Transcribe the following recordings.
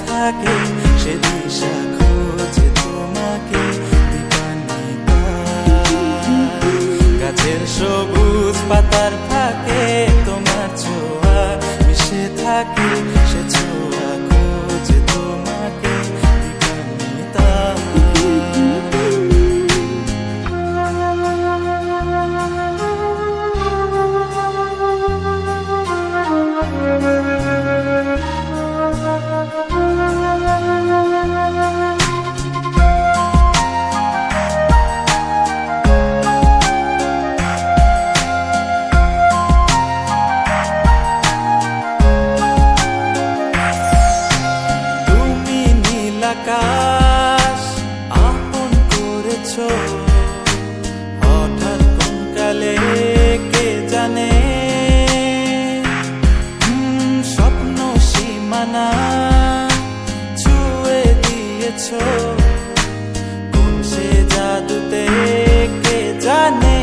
থাকে সে দিশা খোঁজে তোমাকে দীপান্বিতা। গাছের সবুজ পাতার ফাঁকে তোমার ছোঁয়া মিশে থাকে সে ছোঁয়া খোঁজে তোমাকে দীপান্বিতা। আকাশ আপন করেছো হঠাৎ কোন কালে কে জানে, স্বপ্ন সীমানা ছুঁয়ে দিয়েছো কোন সে জাদুতে কে জানে।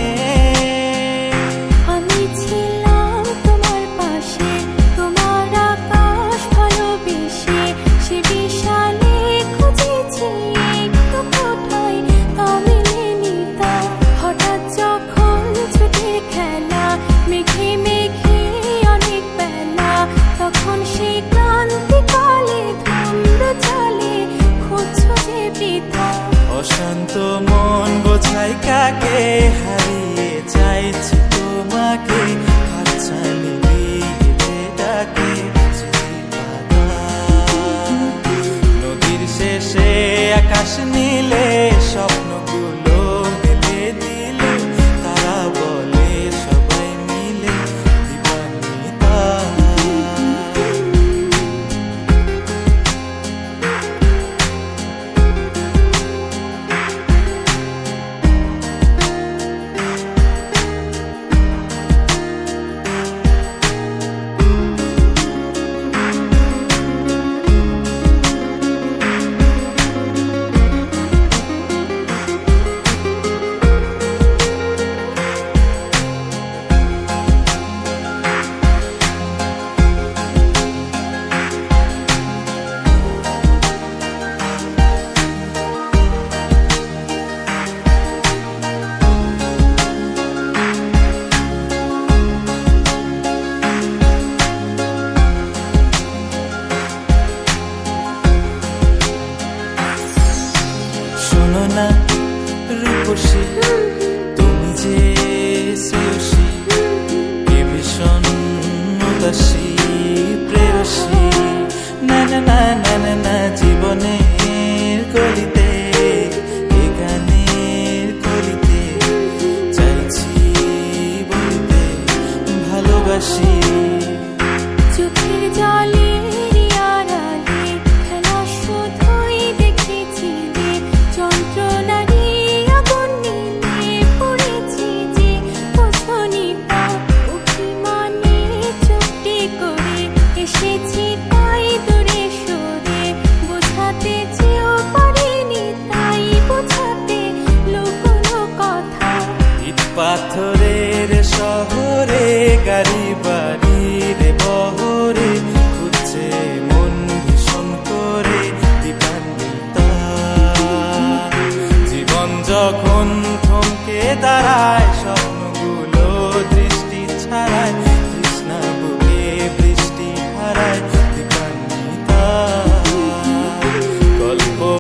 অশান্ত মন বোঝাই কাকে হারিয়ে চাইছি তোমাকে হাতছানি দিয়ে ডাকে নদীর শেষে আকাশ নীলে স্বপ্নগুলো মেলে দিলে তারা বলে সবাই মিলে দীপান্বিতা। শোনো না রূপসী তুমি যে শ্রেয়সী কে ভীষণ উদাসী প্রেয়সী না না না না না না জীবনের গলিতে এ গানের কলিতে চাইছি বলতে ভালোবাসি। চোখের জলে পাথরের শহরে গাড়ি বাড়ির বহরে খুঁজছে মন ভীষণ করে দীপান্বিতা। জীবন যখন থমকে দাঁড়ায় সব